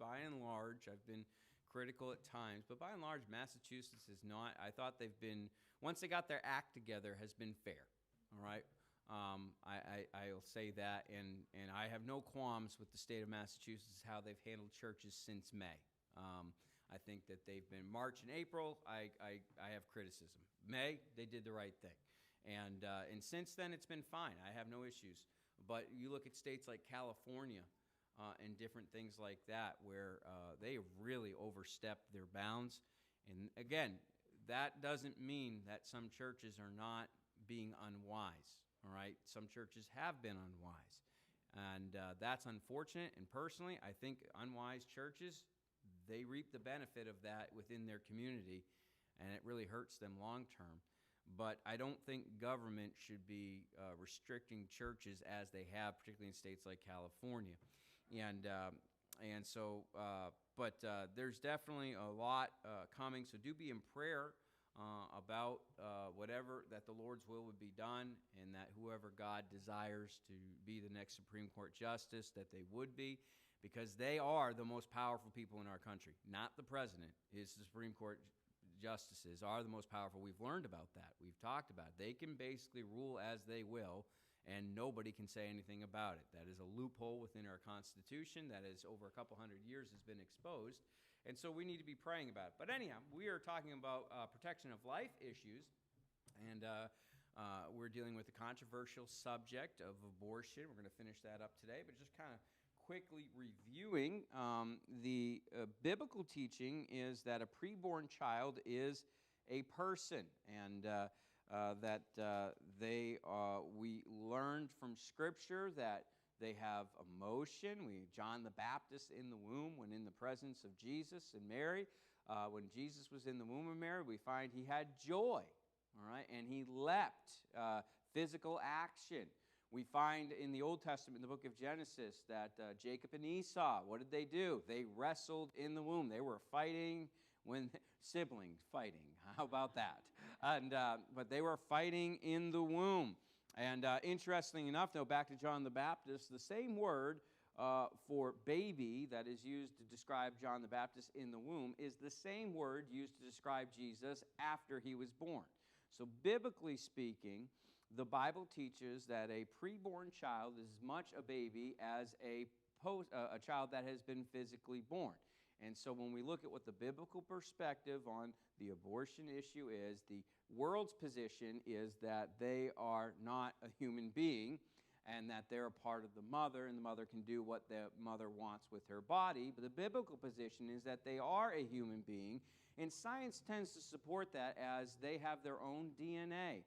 by and large, I've been critical at times, but by and large, Massachusetts is not. I thought they've been, once they got their act together, has been fair. All right. I'll say that, and I have no qualms with the state of Massachusetts, how they've handled churches since May. I think that they've been March and April, I have criticism. May, they did the right thing. And since then, it's been fine. I have no issues. But you look at states like California and different things like that, where they have really overstepped their bounds. And again, that doesn't mean that some churches are not being unwise. All right, some churches have been unwise, and that's unfortunate. And personally, I think unwise churches, they reap the benefit of that within their community, and it really hurts them long term. But I don't think government should be restricting churches as they have, particularly in states like California, and so. But there's definitely a lot coming. So do be in prayer about whatever, that the Lord's will would be done, and that whoever God desires to be the next Supreme Court justice, that they would be, because they are the most powerful people in our country. Not the president. It's the Supreme Court justices are the most powerful. We've learned about that. We've talked about it. They can basically rule as they will, and nobody can say anything about it. That is a loophole within our Constitution that is over a couple hundred years has been exposed, and so we need to be praying about it. But anyhow, we are talking about protection of life issues, and we're dealing with the controversial subject of abortion. We're going to finish that up today, but just kind of quickly reviewing, the biblical teaching is that a preborn child is a person, and that we learned from Scripture that they have emotion. John the Baptist in the womb, when in the presence of Jesus and Mary, when Jesus was in the womb of Mary, we find he had joy, all right, and he leapt, physical action. We find in the Old Testament, in the book of Genesis, that Jacob and Esau, what did they do? They wrestled in the womb. They were fighting siblings fighting. How about that? But they were fighting in the womb. And interestingly enough, though, back to John the Baptist, the same word for baby that is used to describe John the Baptist in the womb is the same word used to describe Jesus after he was born. So biblically speaking, the Bible teaches that a preborn child is as much a baby as a child that has been physically born. And so when we look at what the biblical perspective on the abortion issue is, the world's position is that they are not a human being, and that they're a part of the mother, and the mother can do what the mother wants with her body. But the biblical position is that they are a human being, and science tends to support that as they have their own DNA.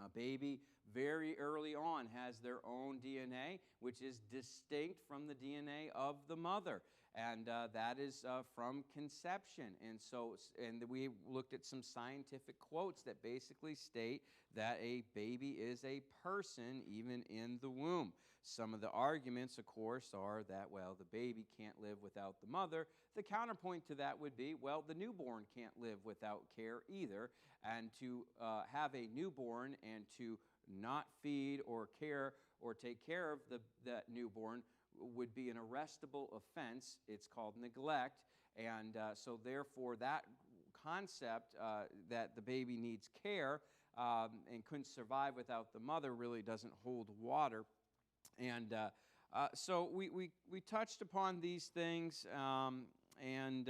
A baby very early on has their own DNA, which is distinct from the DNA of the mother, and that is from conception. And we looked at some scientific quotes that basically state that a baby is a person even in the womb. Some of the arguments, of course, are that, well, the baby can't live without the mother. The counterpoint to that would be, well, the newborn can't live without care either, and to have a newborn and to not feed or care or take care of that newborn would be an arrestable offense. It's called neglect, and so therefore that concept that the baby needs care and couldn't survive without the mother really doesn't hold water. And so we touched upon these things, and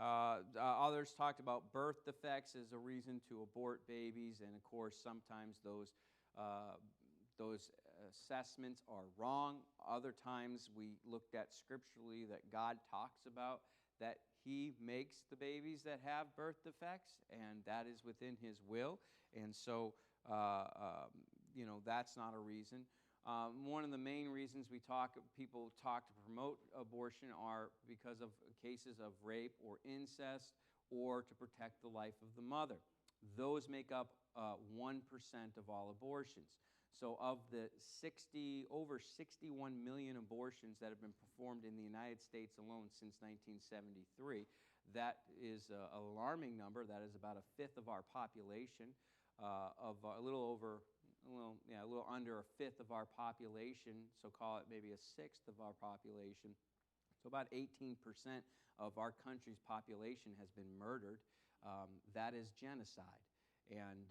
others talked about birth defects as a reason to abort babies, and of course sometimes those assessments are wrong. Other times we looked at scripturally that God talks about that He makes the babies that have birth defects, and that is within His will, and so that's not a reason. One of the main reasons people talk to promote abortion are because of cases of rape or incest, or to protect the life of the mother. Those make up 1% of all abortions. So of the over 61 million abortions that have been performed in the United States alone since 1973, that is an alarming number. That is about a fifth of our population. A little under a fifth of our population, so call it maybe a sixth of our population. So So about 18% of our country's population has been murdered. That is genocide. And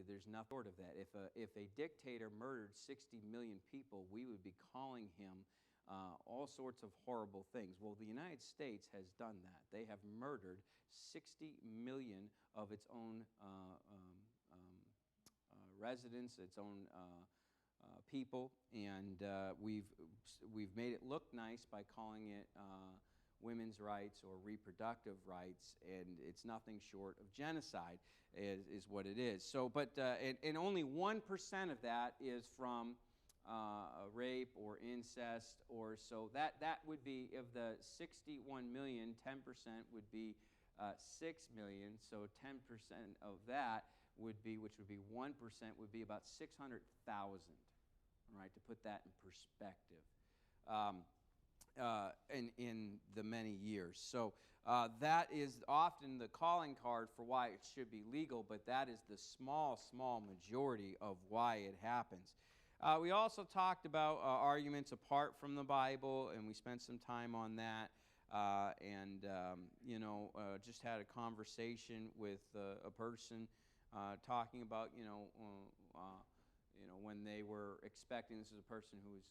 there's nothing short of that. If a dictator murdered 60 million people, we would be calling him all sorts of horrible things. Well, the United States has done that. They have murdered 60 million of its own residents, its own people, and we've made it look nice by calling it women's rights or reproductive rights, and it's nothing short of genocide is what it is. So, but and only 1% of that is from rape or incest, or so that would be, of the 61 million, 10% would be 6 million. So 10% of that would be, which would be 1%, would be about 600,000. Right, to put that in perspective, in the many years. So that is often the calling card for why it should be legal, but that is the small majority of why it happens. We also talked about arguments apart from the Bible, and we spent some time on that. Just had a conversation with a person talking about, when they were expecting, this is a person who was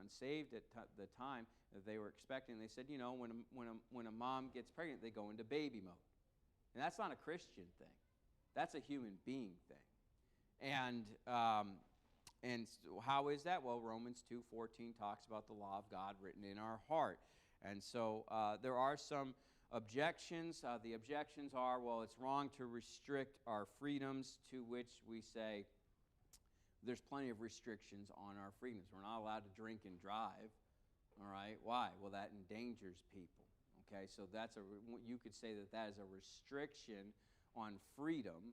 unsaved at the time, that they were expecting, they said, when a mom gets pregnant, they go into baby mode. And that's not a Christian thing. That's a human being thing. And how is that? Well, Romans 2:14 talks about the law of God written in our heart. And so there are some objections. The objections are, well, it's wrong to restrict our freedoms, to which we say, there's plenty of restrictions on our freedoms. We're not allowed to drink and drive, all right? Why? Well, that endangers people, okay? So you could say that is a restriction on freedom,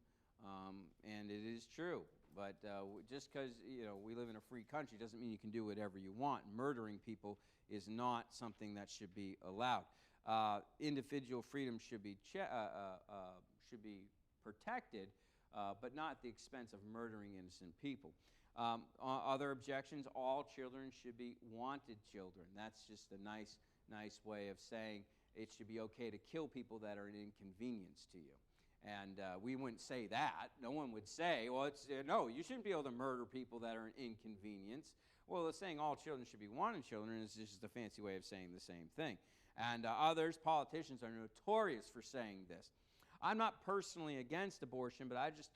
and it is true. But just because, we live in a free country doesn't mean you can do whatever you want. Murdering people is not something that should be allowed. Individual freedom should be protected, but not at the expense of murdering innocent people. Other objections, all children should be wanted children. That's just a nice way of saying it should be okay to kill people that are an inconvenience to you. And we wouldn't say that. No one would say, well, no, you shouldn't be able to murder people that are an inconvenience. Well, the saying all children should be wanted children is just a fancy way of saying the same thing. And politicians are notorious for saying this. I'm not personally against abortion, but I just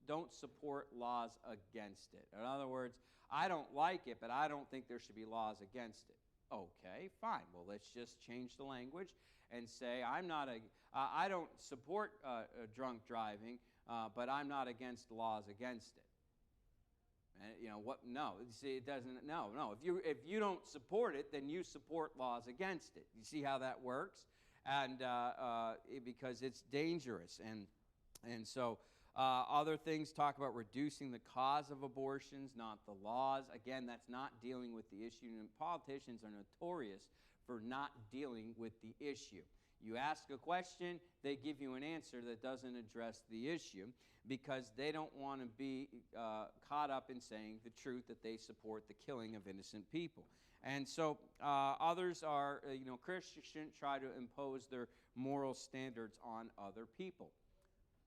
don't support laws against it. In other words, I don't like it, but I don't think there should be laws against it. Okay, fine. Well, let's just change the language and say I don't support drunk driving, but I'm not against laws against it. And what? No, see, it doesn't. No. If you don't support it, then you support laws against it. You see how that works? And because it's dangerous, and so other things talk about reducing the cause of abortions, not the laws. Again, that's not dealing with the issue, and politicians are notorious for not dealing with the issue. You ask a question, they give you an answer that doesn't address the issue, because they don't want to be caught up in saying the truth, that they support the killing of innocent people. And so others are, Christians shouldn't try to impose their moral standards on other people.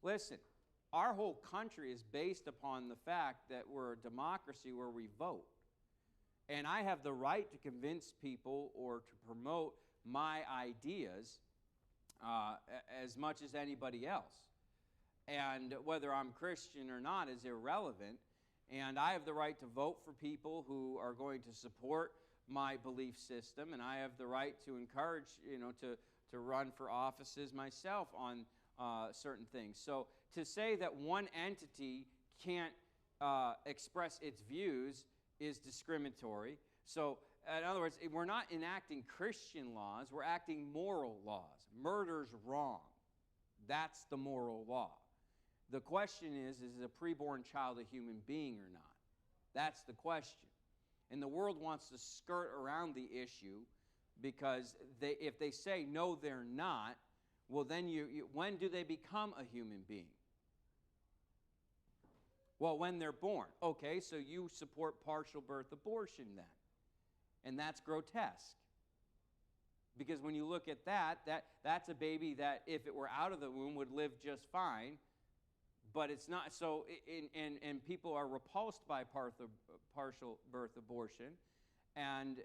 Listen, our whole country is based upon the fact that we're a democracy where we vote. And I have the right to convince people or to promote my ideas as much as anybody else. And whether I'm Christian or not is irrelevant. And I have the right to vote for people who are going to support my belief system, and I have the right to encourage, to run for offices myself on certain things. So to say that one entity can't express its views is discriminatory. So in other words, we're not enacting Christian laws, we're acting moral laws. Murder's wrong. That's the moral law. The question is a preborn child a human being or not? That's the question. And the world wants to skirt around the issue, because if they say, no, they're not, well, then when do they become a human being? Well, when they're born. Okay, so you support partial birth abortion then. And that's grotesque. Because when you look at that's a baby that, if it were out of the womb, would live just fine. But it's not. So, and people are repulsed by partial birth abortion. And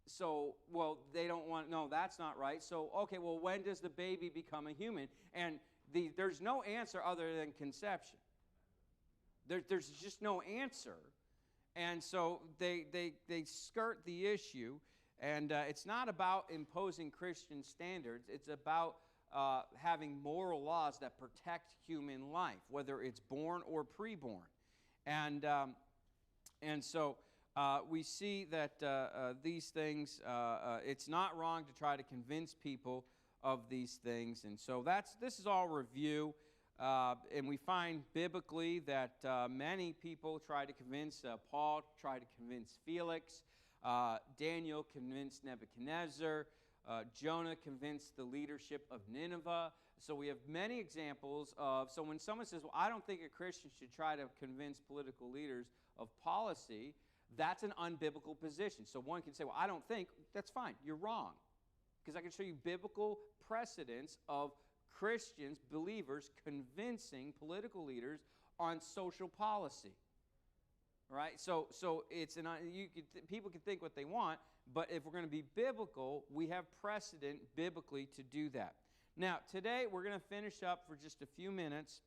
so, well, they don't want, no, that's not right. So, okay, well, when does the baby become a human? And there's no answer other than conception. There's just no answer. And so they skirt the issue. And it's not about imposing Christian standards. It's about having moral laws that protect human life, whether it's born or preborn. And so we see that these things, it's not wrong to try to convince people of these things. And so this is all review. And we find biblically that many people try to convince, Paul tried to convince Felix, Daniel convinced Nebuchadnezzar, Jonah convinced the leadership of Nineveh. So we have many examples of, so when someone says, well, I don't think a Christian should try to convince political leaders of policy, that's an unbiblical position. So one can say, well, I don't think, that's fine, you're wrong. Because I can show you biblical precedents of Christians, believers, convincing political leaders on social policy. Right? So it's people can think what they want, but if we're going to be biblical, we have precedent biblically to do that. Now, today we're going to finish up for just a few minutes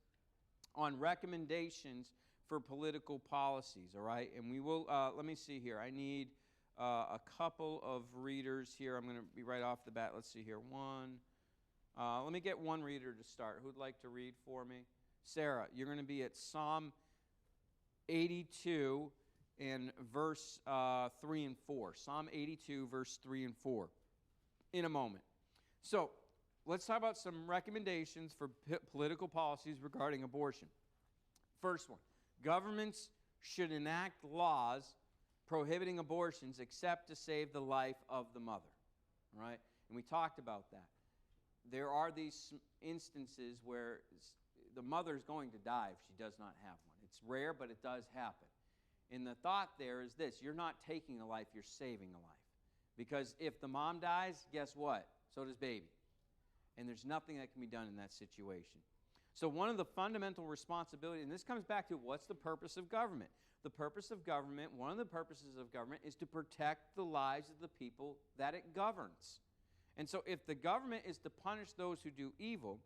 on recommendations for political policies, all right? And we will, let me see here. I need a couple of readers here. I'm going to be right off the bat. Let's see here. Let me get one reader to start. Who'd like to read for me? Sarah, you're going to be at Psalm 82 in verse 3 and 4. Psalm 82, verse 3 and 4. In a moment. So, let's talk about some recommendations for political policies regarding abortion. First one, governments should enact laws prohibiting abortions except to save the life of the mother. Right? And we talked about that. There are these instances where the mother is going to die if she does not have one. It's rare, but it does happen. And the thought there is this: you're not taking a life, you're saving a life. Because if the mom dies, guess what? So does baby. And there's nothing that can be done in that situation. So one of the fundamental responsibilities, and this comes back to what's the purpose of government? The purpose of government, one of the purposes of government is to protect the lives of the people that it governs. And so if the government is to punish those who do evil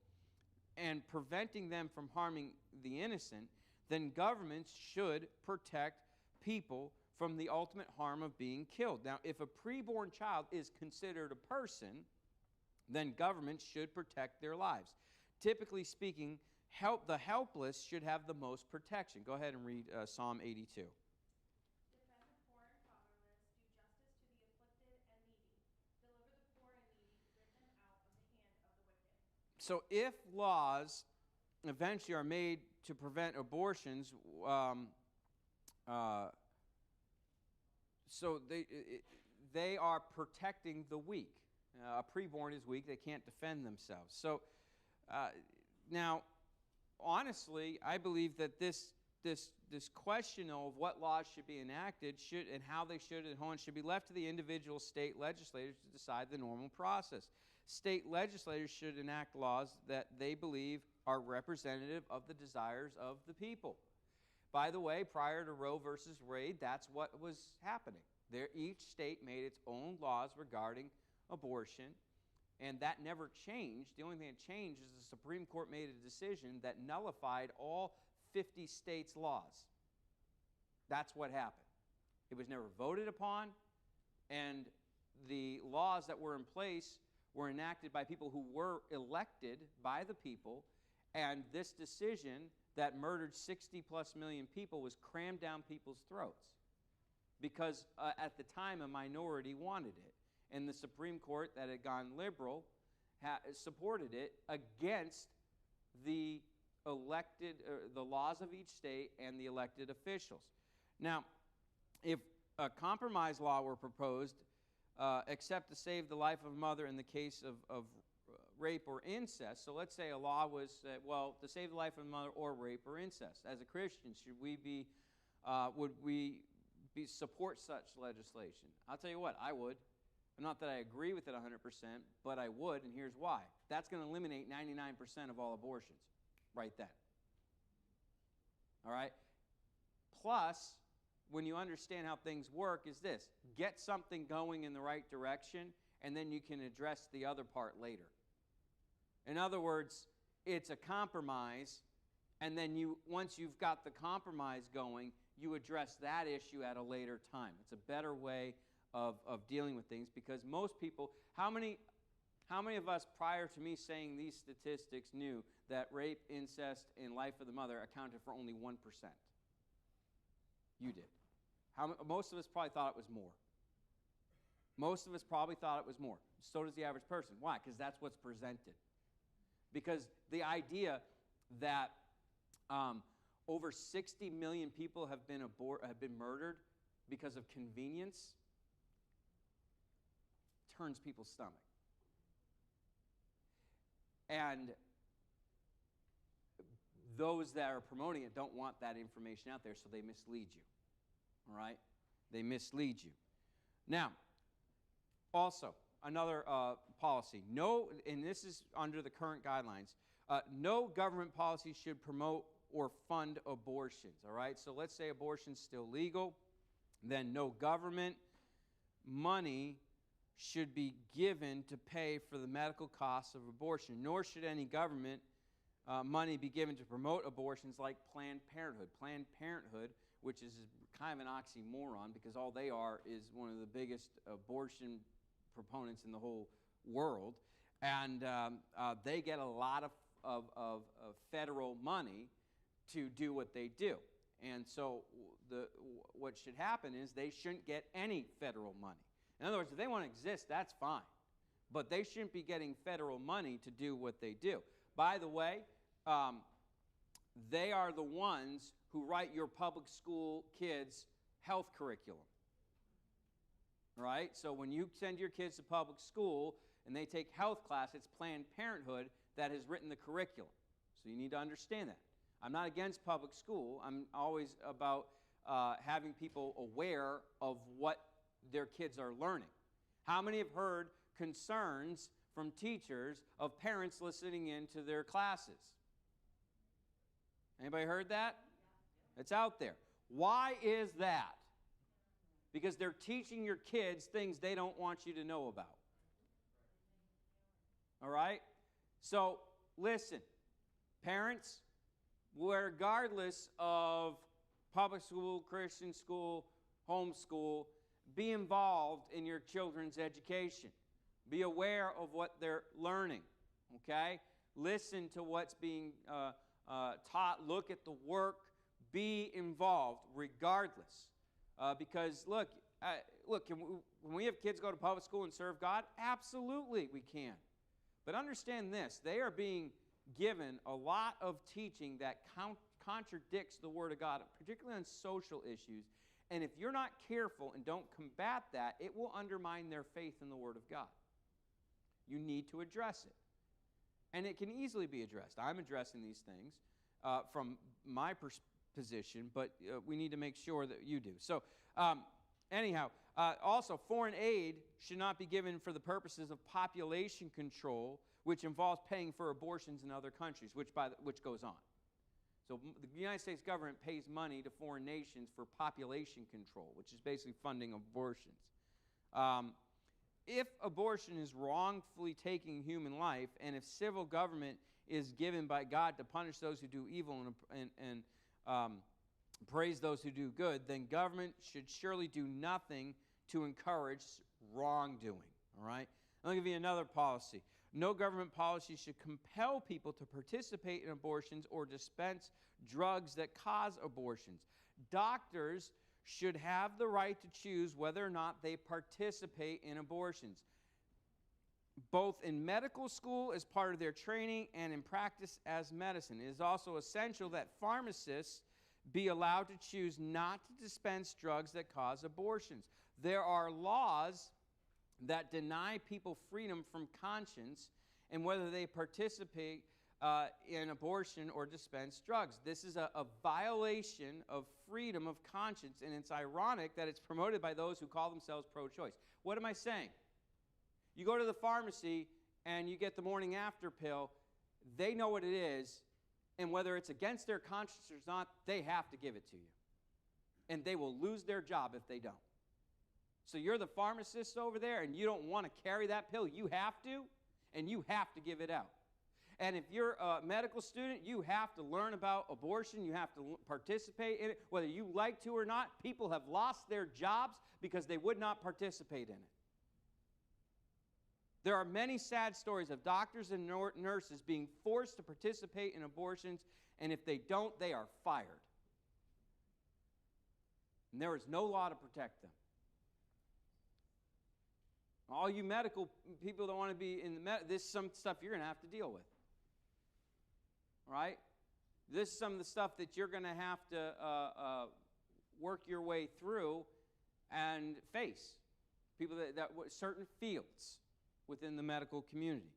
and preventing them from harming the innocent, then governments should protect people from the ultimate harm of being killed. Now, if a preborn child is considered a person, then governments should protect their lives. Typically speaking, the helpless should have the most protection. Go ahead and read Psalm 82. So if laws eventually are made to prevent abortions, so they are protecting the weak. A preborn is weak. They can't defend themselves. So now, honestly, I believe that this question of what laws should be enacted and how they should and how it should be left to the individual state legislators to decide the normal process. State legislators should enact laws that they believe are representative of the desires of the people. By the way, prior to Roe versus Wade, that's what was happening. Each state made its own laws regarding abortion, and that never changed. The only thing that changed is the Supreme Court made a decision that nullified all 50 states' laws. That's what happened. It was never voted upon, and the laws that were in place were enacted by people who were elected by the people, and this decision that murdered 60-plus million people was crammed down people's throats because at the time a minority wanted it. And the Supreme Court that had gone liberal supported it against the the laws of each state and the elected officials. Now, if a compromise law were proposed, except to save the life of a mother in the case of rape or incest. So let's say a law was, to save the life of a mother or rape or incest. As a Christian, would we support such legislation? I'll tell you what, I would. Not that I agree with it 100%, but I would, and here's why. That's going to eliminate 99% of all abortions right then. All right? Plus, when you understand how things work, is this. Get something going in the right direction, and then you can address the other part later. In other words, it's a compromise, and then once you've got the compromise going, you address that issue at a later time. It's a better way of dealing with things, because most people, how many of us prior to me saying these statistics knew that rape, incest, and life of the mother accounted for only 1%? You did. Most of us probably thought it was more. Most of us probably thought it was more. So does the average person. Why? Because that's what's presented. Because the idea that over 60 million people have been murdered because of convenience turns people's stomach. And those that are promoting it don't want that information out there, so they mislead you. All right? They mislead you. Now, also, another policy. No, and this is under the current guidelines, no government policy should promote or fund abortions. All right? So let's say abortion's still legal, then no government money should be given to pay for the medical costs of abortion, nor should any government money be given to promote abortions like Planned Parenthood. Planned Parenthood, which is kind of an oxymoron, because all they are is one of the biggest abortion proponents in the whole world, and they get a lot of federal money to do what they do. And so what should happen is they shouldn't get any federal money. In other words, if they want to exist, that's fine. But they shouldn't be getting federal money to do what they do. By the way, they are the ones who write your public school kids' health curriculum. Right? So when you send your kids to public school and they take health class, it's Planned Parenthood that has written the curriculum. So you need to understand that. I'm not against public school. I'm always about having people aware of what their kids are learning. How many have heard concerns from teachers of parents listening into their classes? Anybody heard that? It's out there. Why is that? Because they're teaching your kids things they don't want you to know about. All right? So, listen, parents, regardless of public school, Christian school, homeschool, be involved in your children's education. Be aware of what they're learning, okay? Listen to what's being taught. Look at the work. Be involved regardless. Because, look, can we have kids go to public school and serve God? Absolutely we can. But understand this. They are being given a lot of teaching that contradicts the Word of God, particularly on social issues. And if you're not careful and don't combat that, it will undermine their faith in the Word of God. You need to address it. And it can easily be addressed. I'm addressing these things from my position, but we need to make sure that you do. So, anyhow, also, foreign aid should not be given for the purposes of population control, which involves paying for abortions in other countries, which goes on. So the United States government pays money to foreign nations for population control, which is basically funding abortions. If abortion is wrongfully taking human life, and if civil government is given by God to punish those who do evil and praise those who do good, then government should surely do nothing to encourage wrongdoing. All right? I'll give you another policy. No government policy should compel people to participate in abortions or dispense drugs that cause abortions. Doctors should have the right to choose whether or not they participate in abortions, both in medical school as part of their training and in practice as medicine. It is also essential that pharmacists be allowed to choose not to dispense drugs that cause abortions. There are laws that deny people freedom from conscience and whether they participate in abortion or dispense drugs. This is a violation of freedom of conscience, and it's ironic that it's promoted by those who call themselves pro-choice. What am I saying? You go to the pharmacy and you get the morning after pill, they know what it is, and whether it's against their conscience or not, they have to give it to you. And they will lose their job if they don't. So you're the pharmacist over there, and you don't want to carry that pill. You have to, and you have to give it out. And if you're a medical student, you have to learn about abortion. You have to participate in it, whether you like to or not. People have lost their jobs because they would not participate in it. There are many sad stories of doctors and nurses being forced to participate in abortions, and if they don't, they are fired. And there is no law to protect them. All you medical people that want to be in the this is some stuff you're going to have to deal with. Right? This is some of the stuff that you're going to have to work your way through and face. People that certain fields within the medical community.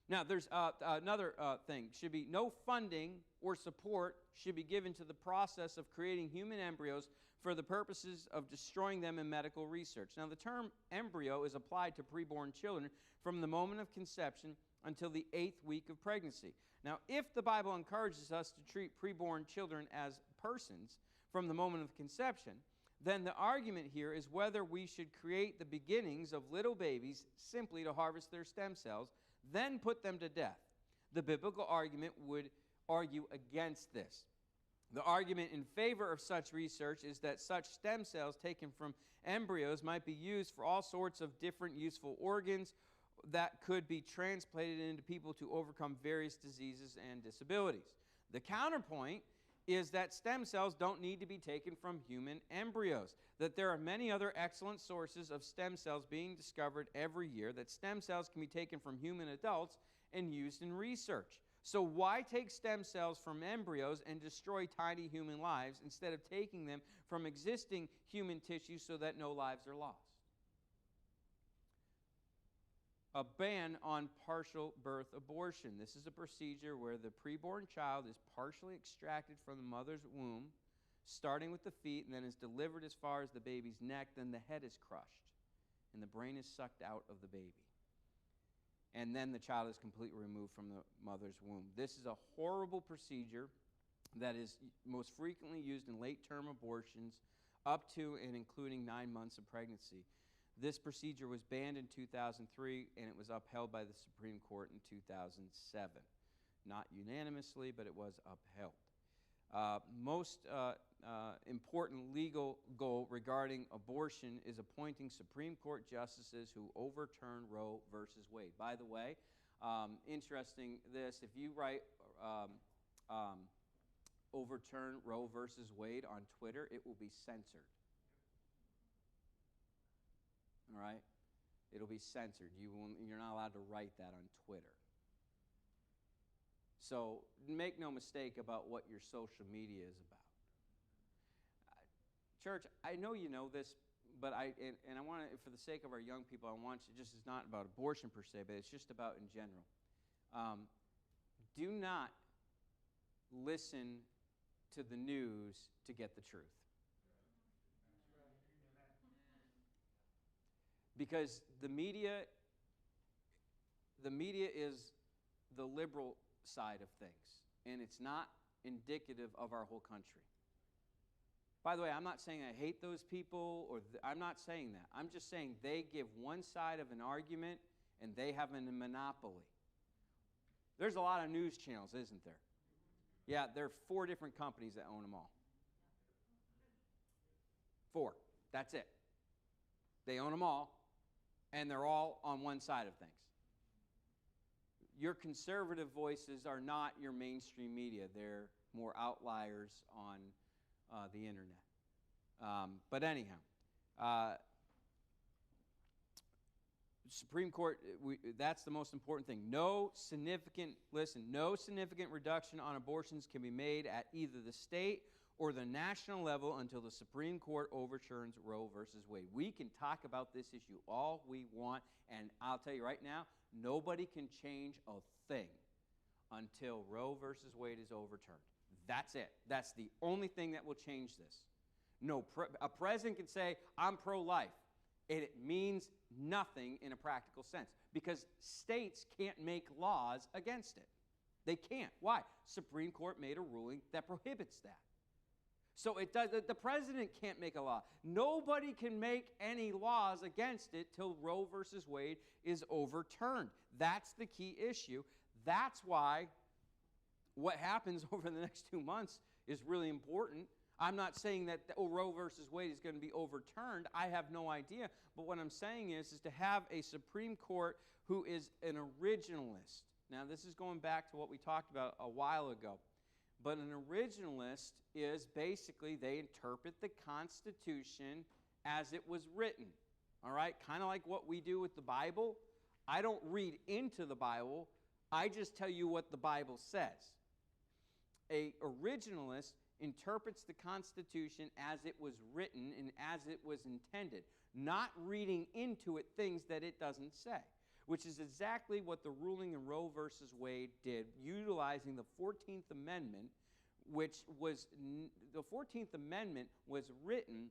Now, there's another thing. Should be no funding or support should be given to the process of creating human embryos for the purposes of destroying them in medical research. Now, the term embryo is applied to preborn children from the moment of conception until the 8th week of pregnancy. Now, if the Bible encourages us to treat preborn children as persons from the moment of conception, then the argument here is whether we should create the beginnings of little babies simply to harvest their stem cells, then put them to death. The biblical argument would argue against this. The argument in favor of such research is that such stem cells taken from embryos might be used for all sorts of different useful organs that could be transplanted into people to overcome various diseases and disabilities. The counterpoint is that stem cells don't need to be taken from human embryos, that there are many other excellent sources of stem cells being discovered every year, that stem cells can be taken from human adults and used in research. So why take stem cells from embryos and destroy tiny human lives instead of taking them from existing human tissue so that no lives are lost? A ban on partial birth abortion. This is a procedure where the preborn child is partially extracted from the mother's womb, starting with the feet, and then is delivered as far as the baby's neck. Then the head is crushed, and the brain is sucked out of the baby. And then the child is completely removed from the mother's womb. This is a horrible procedure that is most frequently used in late-term abortions up to and including 9 months of pregnancy. This procedure was banned in 2003, and it was upheld by the Supreme Court in 2007. Not unanimously, but it was upheld. Most important legal goal regarding abortion is appointing Supreme Court justices who overturn Roe versus Wade. By the way, interesting this, if you write overturn Roe versus Wade on Twitter, it will be censored. All right? It'll be censored. You're not allowed to write that on Twitter. So make no mistake about what your social media is about. Church, I know you know this, but I want to, for the sake of our young people, I want you, just it's not about abortion per se, but it's just about in general. Do not listen to the news to get the truth. Because the media is the liberal side of things, and it's not indicative of our whole country. By the way, I'm not saying I hate those people, or I'm not saying that. I'm just saying they give one side of an argument, and they have a monopoly. There's a lot of news channels, isn't there? Yeah, there are 4 different companies that own them all. 4. That's it. They own them all, and they're all on one side of things. Your conservative voices are not your mainstream media. They're more outliers on the internet. But anyhow, Supreme Court, that's the most important thing. No significant reduction on abortions can be made at either the state or the national level until the Supreme Court overturns Roe versus Wade. We can talk about this issue all we want, and I'll tell you right now, nobody can change a thing until Roe versus Wade is overturned. That's it. That's the only thing that will change this. A president can say, I'm pro-life. It means nothing in a practical sense, because states can't make laws against it. They can't. Why? Supreme Court made a ruling that prohibits that. So it does. The president can't make a law. Nobody can make any laws against it till Roe versus Wade is overturned. That's the key issue. That's why what happens over the next 2 months is really important. I'm not saying that Roe versus Wade is going to be overturned. I have no idea. But what I'm saying is to have a Supreme Court who is an originalist. Now, this is going back to what we talked about a while ago. But an originalist is basically they interpret the Constitution as it was written. All right? Kind of like what we do with the Bible. I don't read into the Bible. I just tell you what the Bible says. A originalist interprets the Constitution as it was written and as it was intended, not reading into it things that it doesn't say, which is exactly what the ruling in Roe versus Wade did, utilizing the 14th Amendment, which was, the 14th Amendment was written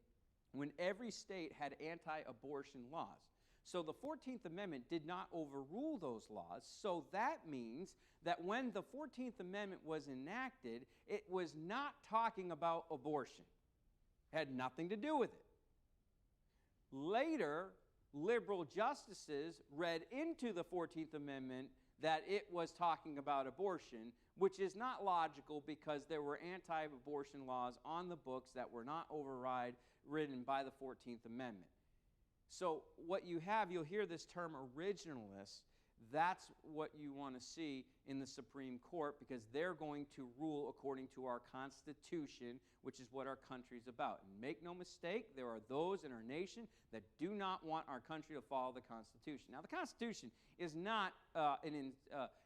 when every state had anti-abortion laws. So the 14th Amendment did not overrule those laws, so that means that when the 14th Amendment was enacted, it was not talking about abortion. It had nothing to do with it. Later, liberal justices read into the 14th Amendment that it was talking about abortion, which is not logical because there were anti-abortion laws on the books that were not overridden by the 14th Amendment. So what you have, you'll hear this term originalists. That's what you want to see in the Supreme Court, because they're going to rule according to our Constitution, which is what our country's about. And make no mistake, there are those in our nation that do not want our country to follow the Constitution. Now, the Constitution is not an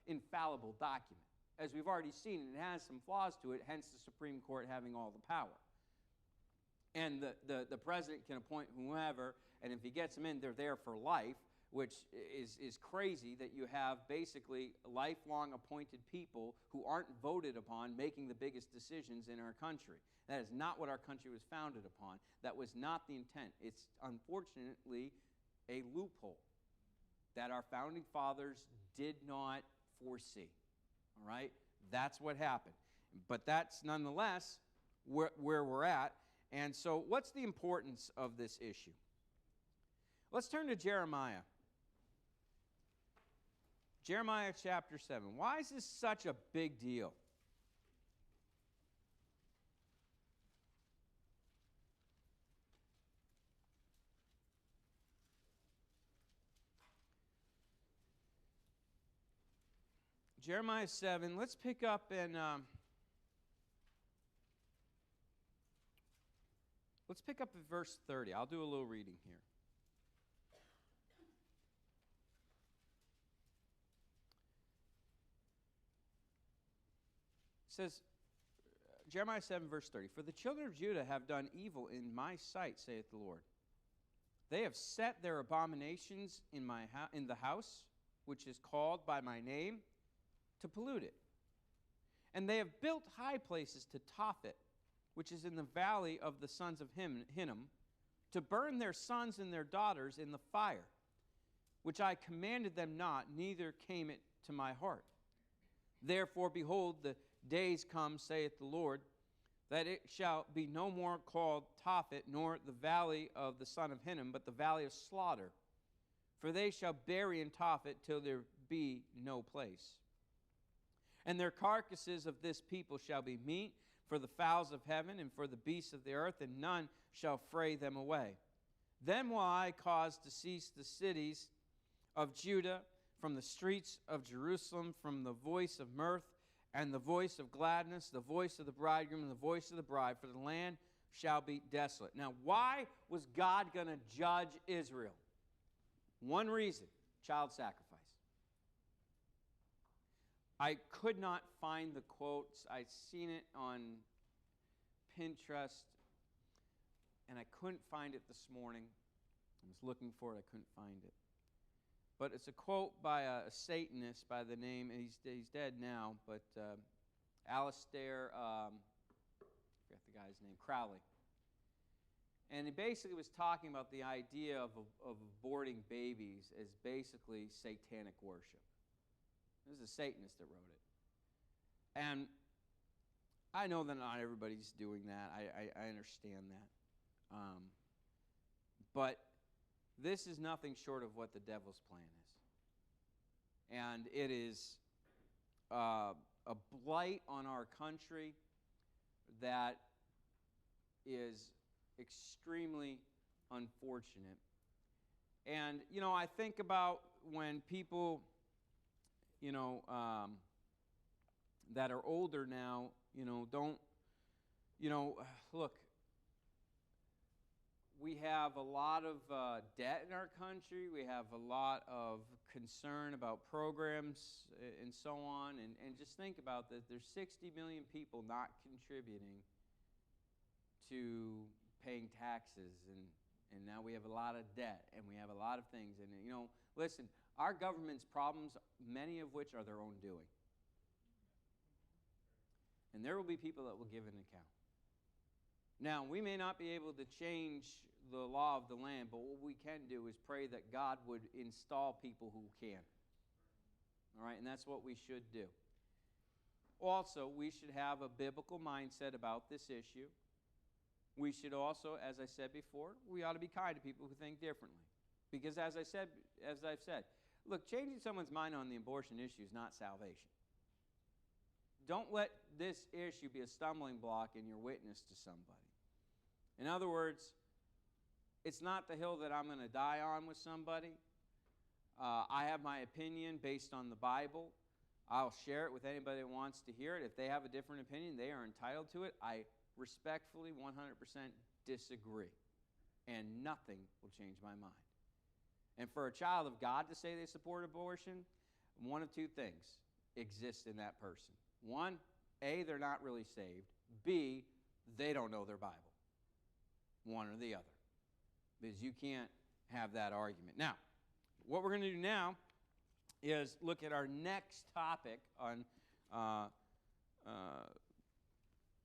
infallible document. As we've already seen, it has some flaws to it, hence the Supreme Court having all the power. And the president can appoint whomever, and if he gets them in, they're there for life, which is crazy that you have basically lifelong appointed people who aren't voted upon making the biggest decisions in our country. That is not what our country was founded upon. That was not the intent. It's unfortunately a loophole that our founding fathers did not foresee. All right? That's what happened. But that's nonetheless where we're at. And so what's the importance of this issue? Let's turn to Jeremiah. Jeremiah chapter 7. Why is this such a big deal? Jeremiah 7, let's pick up in let's pick up at verse 30. I'll do a little reading here. It says, Jeremiah 7, verse 30, "For the children of Judah have done evil in my sight, saith the Lord. They have set their abominations in the house, which is called by my name, to pollute it. And they have built high places to Tophet, which is in the valley of the sons of Hinnom, to burn their sons and their daughters in the fire, which I commanded them not, neither came it to my heart. Therefore, behold, the days come, saith the Lord, that it shall be no more called Tophet, nor the valley of the son of Hinnom, but the valley of slaughter. For they shall bury in Tophet till there be no place. And their carcasses of this people shall be meat for the fowls of heaven and for the beasts of the earth, and none shall fray them away. Then will I cause to cease the cities of Judah from the streets of Jerusalem, from the voice of mirth and the voice of gladness, the voice of the bridegroom and the voice of the bride, for the land shall be desolate." Now, why was God going to judge Israel? One reason: child sacrifice. I could not find the quotes. I'd seen it on Pinterest, and I couldn't find it this morning. I was looking for it. I couldn't find it. But it's a quote by a Satanist by the name, and he's dead now, but Alistair, I forgot the guy's name, Crowley. And he basically was talking about the idea of aborting babies as basically satanic worship. This is a Satanist that wrote it. And I know that not everybody's doing that. I understand that. But this is nothing short of what the devil's plan is. And it is a blight on our country that is extremely unfortunate. And, I think about when people, that are older now, don't, look, we have a lot of debt in our country. We have a lot of concern about programs and so on. And just think about that. There's 60 million people not contributing to paying taxes. And now we have a lot of debt. And we have a lot of things. And, listen, our government's problems, many of which are their own doing. And there will be people that will give an account. Now, we may not be able to change the law of the land, but what we can do is pray that God would install people who can. All right, and that's what we should do. Also, we should have a biblical mindset about this issue. We should also, as I said before, we ought to be kind to people who think differently. Because as I've said, look, changing someone's mind on the abortion issue is not salvation. Don't let this issue be a stumbling block in your witness to somebody. In other words, it's not the hill that I'm going to die on with somebody. I have my opinion based on the Bible. I'll share it with anybody that wants to hear it. If they have a different opinion, they are entitled to it. I respectfully 100% disagree. And nothing will change my mind. And for a child of God to say they support abortion, one of two things exists in that person. One, A, they're not really saved. B, they don't know their Bible. One or the other. Because you can't have that argument. Now, what we're going to do now is look at our next topic on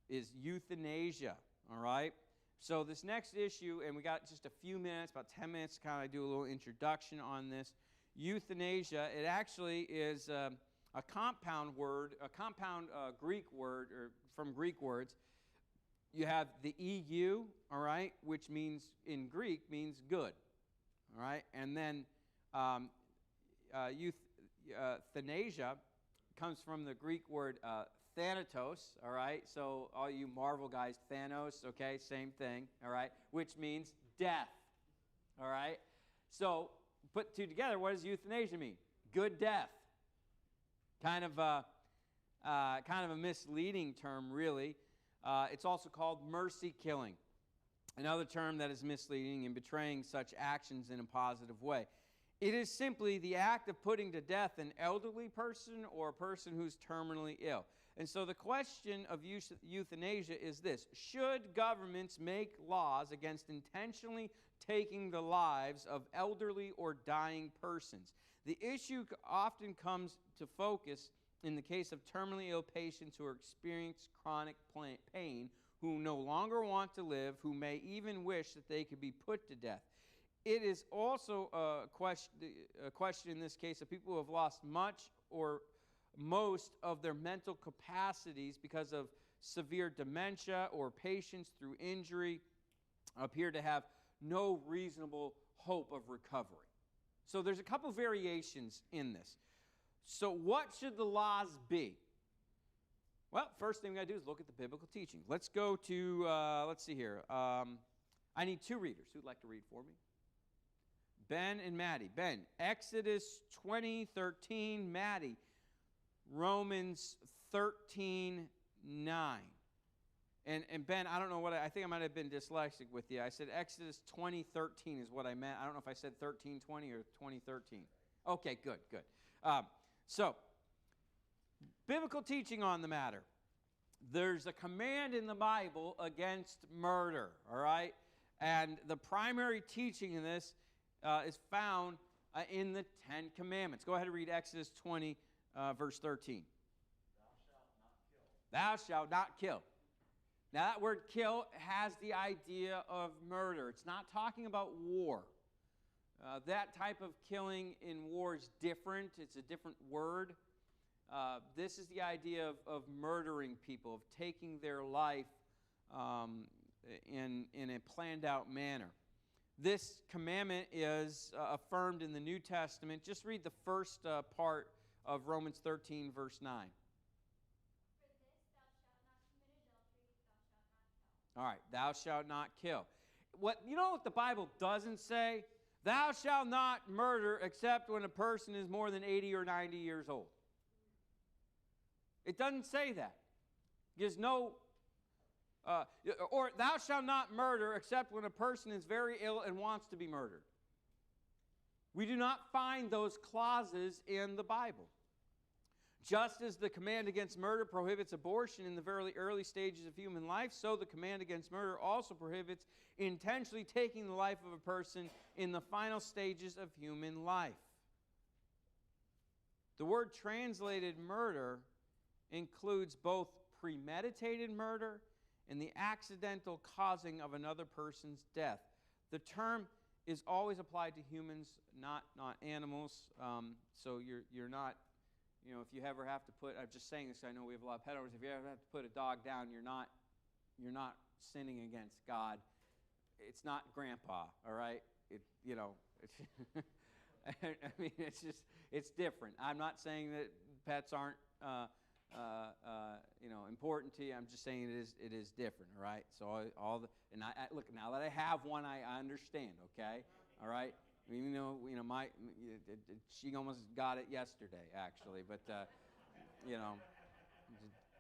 is euthanasia. All right? So this next issue, and we got just a few minutes, about 10 minutes to kind of do a little introduction on this. Euthanasia, it actually is a compound word, Greek word, or from Greek words. You have the EU, all right, which means, in Greek, means good, all right? And then euthanasia comes from the Greek word thanatos, all right? So all you Marvel guys, Thanos, okay, same thing, all right? Which means death, all right? So put two together, what does euthanasia mean? Good death. Kind of a misleading term, really. It's also called mercy killing, another term that is misleading and betraying such actions in a positive way. It is simply the act of putting to death an elderly person or a person who's terminally ill. And so the question of euthanasia is this: should governments make laws against intentionally taking the lives of elderly or dying persons? The issue often comes to focus in the case of terminally ill patients who experience chronic pain, who no longer want to live, who may even wish that they could be put to death. It is also a question in this case of people who have lost much or most of their mental capacities because of severe dementia, or patients through injury appear to have no reasonable hope of recovery. So there's a couple variations in this. So what should the laws be? Well, first thing we got to do is look at the biblical teaching. Let's go to, let's see here. I need two readers. Who'd like to read for me? Ben and Maddie. Ben, Exodus 20:13. Maddie, Romans 13:9. And Ben, I don't know what, I think I might have been dyslexic with you. I said Exodus 20:13 is what I meant. I don't know if I said 13:20 or 20:13. Okay, good. So, biblical teaching on the matter. There's a command in the Bible against murder, all right? And the primary teaching in this is found in the Ten Commandments. Go ahead and read Exodus 20, verse 13. Thou shalt not kill. Thou shalt not kill. Now, that word kill has the idea of murder. It's not talking about war. That type of killing in war is different. It's a different word. This is the idea of murdering people, of taking their life in a planned out manner. This commandment is affirmed in the New Testament. Just read the first part of Romans 13, verse 9. All right, thou shalt not kill. You know what the Bible doesn't say? Thou shalt not murder except when a person is more than 80 or 90 years old. It doesn't say that. There's no, or thou shalt not murder except when a person is very ill and wants to be murdered. We do not find those clauses in the Bible. Just as the command against murder prohibits abortion in the very early stages of human life, so the command against murder also prohibits intentionally taking the life of a person in the final stages of human life. The word translated murder includes both premeditated murder and the accidental causing of another person's death. The term is always applied to humans, not animals. So you're not, if you ever have to put, I'm just saying this, I know we have a lot of pet owners, if you ever have to put a dog down, you're not sinning against God. It's not grandpa, all right? I mean, it's different. I'm not saying that pets aren't, important to you. I'm just saying it is different, all right? So look, now that I have one, I understand, okay? All right? Even though, she almost got it yesterday, actually, but,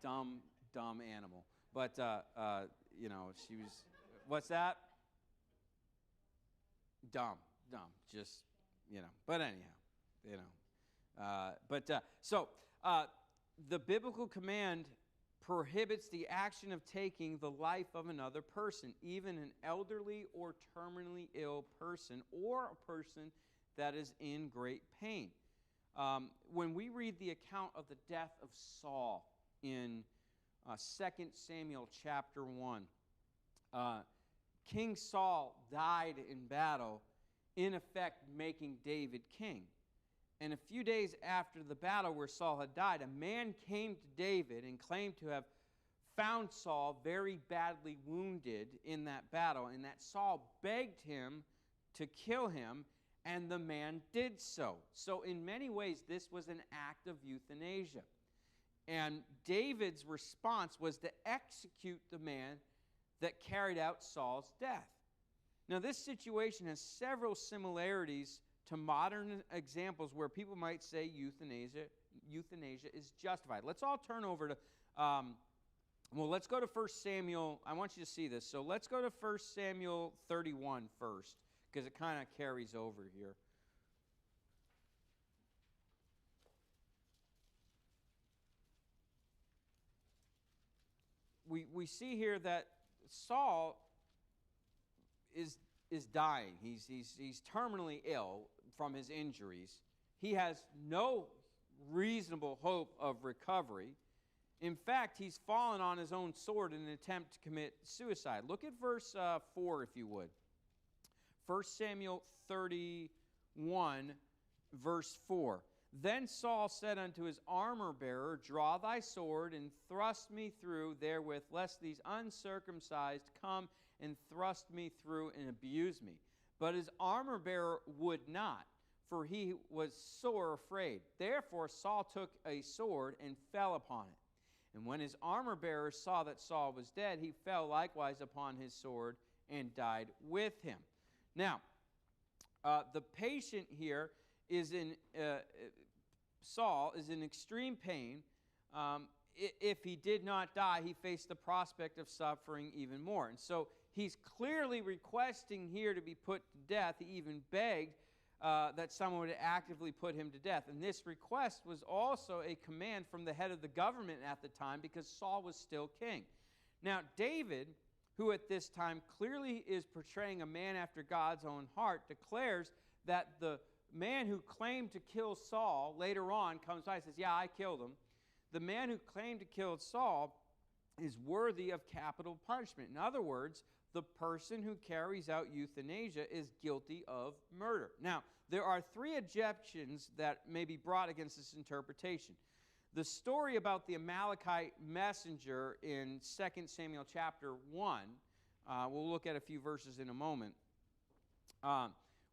dumb animal. But, she was, what's that? Dumb, just, but anyhow, the biblical command prohibits the action of taking the life of another person, even an elderly or terminally ill person, or a person that is in great pain. When we read the account of the death of Saul in 2 Samuel chapter 1, King Saul died in battle, in effect making David king. And a few days after the battle where Saul had died, a man came to David and claimed to have found Saul very badly wounded in that battle, and that Saul begged him to kill him, and the man did so. So in many ways, this was an act of euthanasia. And David's response was to execute the man that carried out Saul's death. Now, this situation has several similarities to modern examples where people might say euthanasia is justified. Let's all turn over to, let's go to 1 Samuel. I want you to see this. So let's go to 1 Samuel 31 first, because it kind of carries over here. We see here that Saul is dying. He's terminally ill from his injuries. He has no reasonable hope of recovery. In fact, he's fallen on his own sword in an attempt to commit suicide. Look at verse 4, if you would. 1 Samuel 31, verse 4. Then Saul said unto his armor-bearer, Draw thy sword, and thrust me through therewith, lest these uncircumcised come and thrust me through and abuse me. But his armor-bearer would not, for he was sore afraid. Therefore Saul took a sword and fell upon it. And when his armor-bearer saw that Saul was dead, he fell likewise upon his sword and died with him. Now, the patient here is Saul is in extreme pain. If he did not die, he faced the prospect of suffering even more. And so he's clearly requesting here to be put to death. He even begged that someone would actively put him to death. And this request was also a command from the head of the government at the time, because Saul was still king. Now, David, who at this time clearly is portraying a man after God's own heart, declares that the man who claimed to kill Saul later on comes by and says, yeah, I killed him. The man who claimed to kill Saul is worthy of capital punishment. In other words, the person who carries out euthanasia is guilty of murder. Now, there are three objections that may be brought against this interpretation. The story about the Amalekite messenger in 2 Samuel chapter 1, we'll look at a few verses in a moment,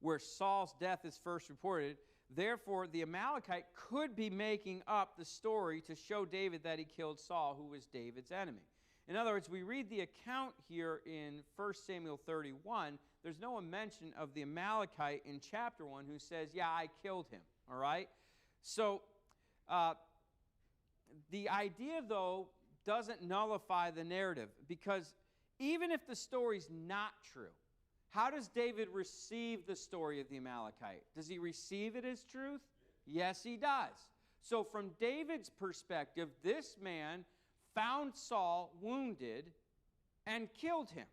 where Saul's death is first reported. Therefore, the Amalekite could be making up the story to show David that he killed Saul, who was David's enemy. In other words, we read the account here in 1 Samuel 31. There's no mention of the Amalekite in chapter 1 who says, yeah, I killed him. All right? So, the idea, though, doesn't nullify the narrative, because even if the story's not true, how does David receive the story of the Amalekite? Does he receive it as truth? Yes, he does. So from David's perspective, this man found Saul wounded and killed him.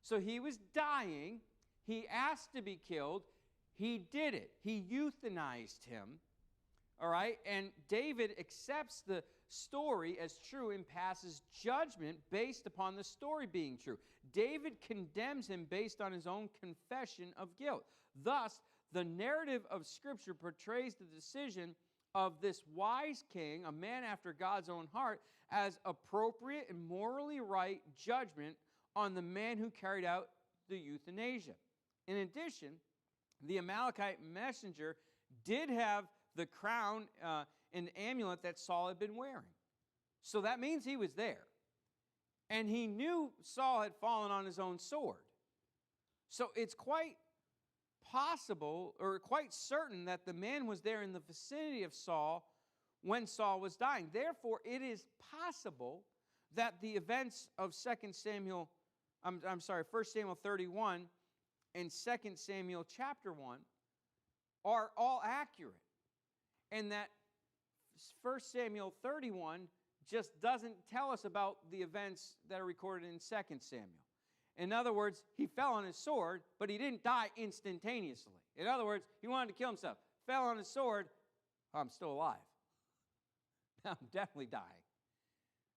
So he was dying. He asked to be killed. He did it. He euthanized him. All right? And David accepts the story as true and passes judgment based upon the story being true. David condemns him based on his own confession of guilt. Thus, the narrative of Scripture portrays the decision of this wise king, a man after God's own heart, as appropriate and morally right judgment on the man who carried out the euthanasia. In addition, the Amalekite messenger did have the crown and amulet that Saul had been wearing. So that means he was there. And he knew Saul had fallen on his own sword. So it's quite possible, or quite certain, that the man was there in the vicinity of Saul when Saul was dying. Therefore, it is possible that the events of 1 Samuel 31 and 2 Samuel chapter 1 are all accurate. And that 1 Samuel 31 just doesn't tell us about the events that are recorded in 2 Samuel. In other words, he fell on his sword, but he didn't die instantaneously. In other words, he wanted to kill himself. Fell on his sword, I'm still alive. I'm definitely dying.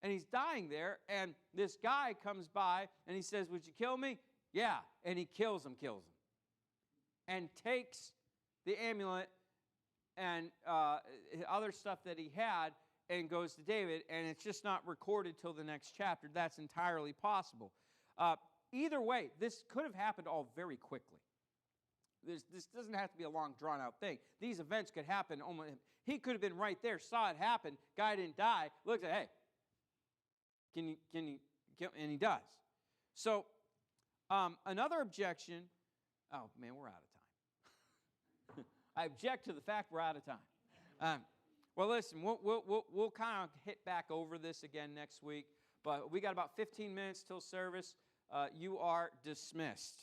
And he's dying there, and this guy comes by, and he says, would you kill me? Yeah. And he kills him. And takes the amulet and other stuff that he had and goes to David, and it's just not recorded till the next chapter. That's entirely possible. Either way, this could have happened all very quickly. This doesn't have to be a long, drawn-out thing. These events could happen. He could have been right there, saw it happen, guy didn't die, looks at, hey, can you kill? And he does. So, another objection, oh, man, we're out of time. I object to the fact we're out of time. Well, listen, we'll kind of hit back over this again next week, but we got about 15 minutes till service. You are dismissed.